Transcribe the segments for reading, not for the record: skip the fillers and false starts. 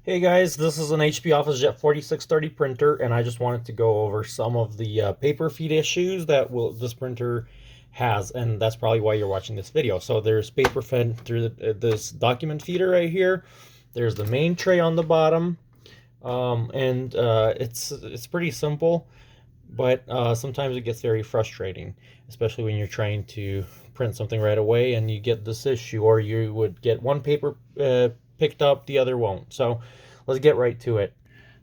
Hey guys, this is an HP OfficeJet 4630 printer, and I just wanted to go over some of the paper feed issues that this printer has, and that's probably why you're watching this video. So there's paper fed through this document feeder right here. There's the main tray on the bottom, and it's pretty simple, but sometimes it gets very frustrating, especially when you're trying to print something right away and you get this issue, or you would get one paper picked up, the other won't. So let's get right to it.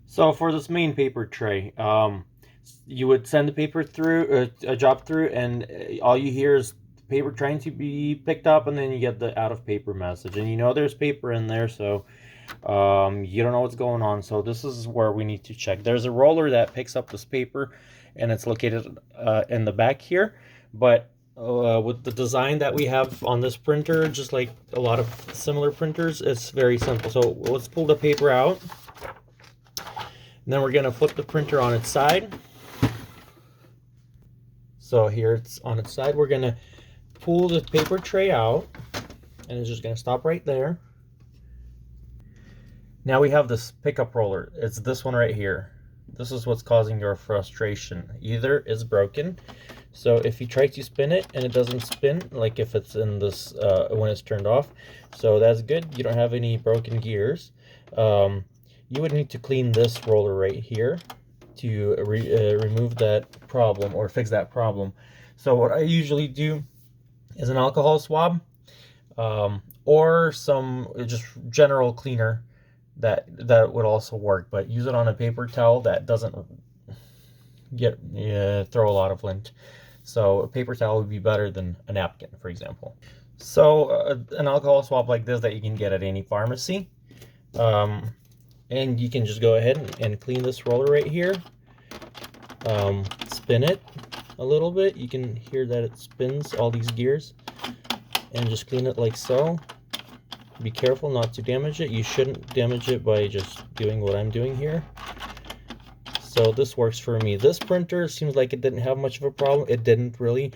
So for this main paper tray, you would send the paper through, a job through, and all you hear is paper trying to be picked up, and then you get the out of paper message, and you know there's paper in there, so you don't know what's going on. So this is where we need to check. There's a roller that picks up this paper, and it's located in the back here, but with the design that we have on this printer, just like a lot of similar printers, it's very simple. So let's pull the paper out, and then we're going to flip the printer on its side. So here it's on its side. We're going to pull the paper tray out, and it's just going to stop right there. Now we have this pickup roller. It's this one right here. This is what's causing your frustration. Either it's broken, so if you try to spin it and it doesn't spin, like if it's in this when it's turned off, so that's good. You don't have any broken gears. You would need to clean this roller right here to remove that problem or fix that problem. So what I usually do is an alcohol swab, or some just general cleaner. That would also work, but use it on a paper towel that doesn't throw a lot of lint. So a paper towel would be better than a napkin, for example. So an alcohol swab like this that you can get at any pharmacy, and you can just go ahead and clean this roller right here. Spin it a little bit. You can hear that it spins all these gears, and just clean it like so. Be careful not to damage it. You shouldn't damage it by just doing what I'm doing here. So this works for me. This printer seems like it didn't have much of a problem. It didn't really,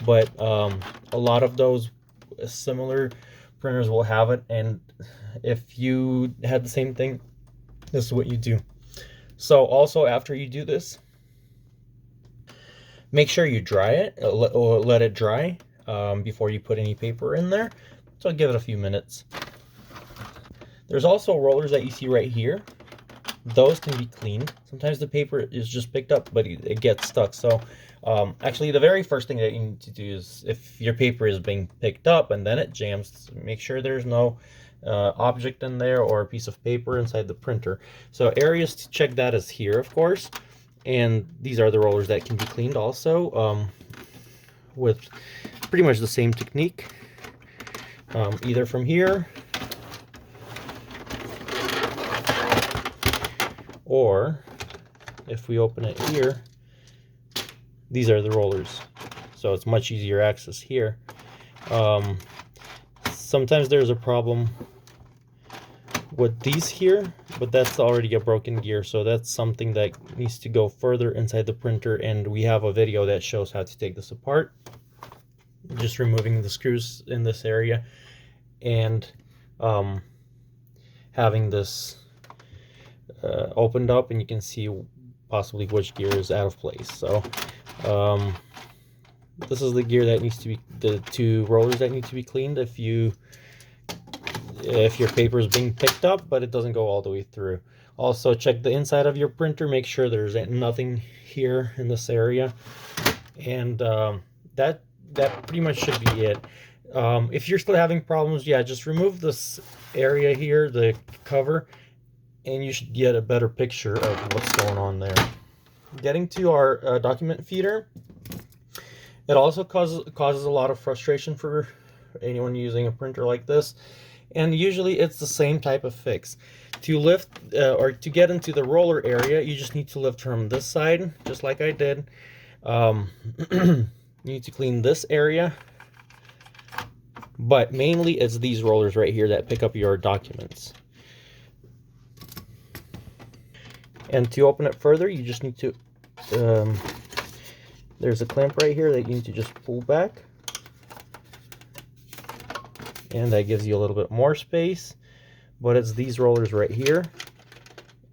but a lot of those similar printers will have it, and if you had the same thing, this is what you do. So also, after you do this, make sure you dry it, or let it dry before you put any paper in there. So give it a few minutes. There's also rollers that you see right here. Those can be cleaned. Sometimes the paper is just picked up, but it gets stuck. So actually, the very first thing that you need to do is, if your paper is being picked up and then it jams, make sure there's no object in there or a piece of paper inside the printer. So areas to check that is here, of course. And these are the rollers that can be cleaned also, with pretty much the same technique. Either from here, or if we open it here, these are the rollers, so it's much easier access here. Sometimes there's a problem with these here, but that's already a broken gear, so that's something that needs to go further inside the printer, and we have a video that shows how to take this apart. Just removing the screws in this area, and having this opened up, and you can see possibly which gear is out of place. So this is the gear that needs to be, the two rollers that need to be cleaned if your paper is being picked up but it doesn't go all the way through. Also check the inside of your printer, make sure there's nothing here in this area, and that pretty much should be it. If you're still having problems, yeah, just remove this area here, the cover, and you should get a better picture of what's going on there. Getting to our document feeder, it also causes a lot of frustration for anyone using a printer like this, and usually it's the same type of fix. To lift or to get into the roller area, you just need to lift from this side, just like I did. You need to clean this area, but mainly it's these rollers right here that pick up your documents. And to open it further, you just need to there's a clamp right here that you need to just pull back, and that gives you a little bit more space. but it's these rollers right here,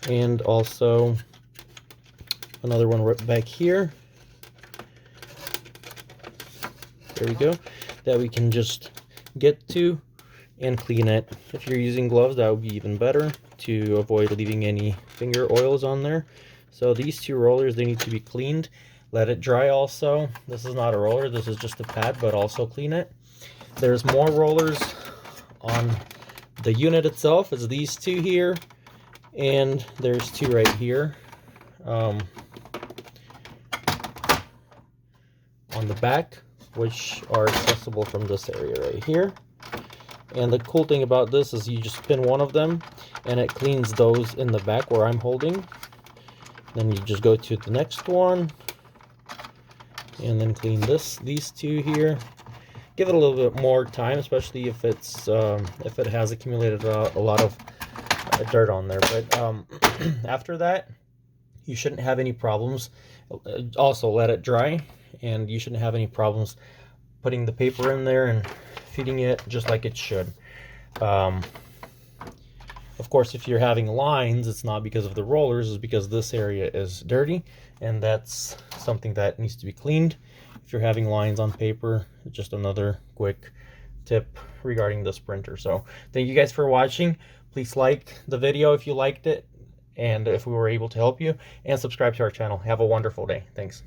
and also another one right back here. There we go. That we can just get to and clean it. If you're using gloves, that would be even better to avoid leaving any finger oils on there. So these two rollers, they need to be cleaned. Let it dry also. This is not a roller, this is just a pad, but also clean it. There's more rollers on the unit itself. It's these two here, and there's two right here. On the back, which are accessible from this area right here. And the cool thing about this is you just spin one of them and it cleans those in the back where I'm holding. Then you just go to the next one and then clean these two here. Give it a little bit more time, especially if it's if it has accumulated a lot of dirt on there. But after that, you shouldn't have any problems. Also, let it dry, and you shouldn't have any problems putting the paper in there and feeding it just like it should. Of course, if you're having lines, it's not because of the rollers, it's because this area is dirty, and that's something that needs to be cleaned. If you're having lines on paper, just another quick tip regarding this printer. So thank you guys for watching. Please like the video if you liked it, and if we were able to help you, and subscribe to our channel. Have a wonderful day. Thanks.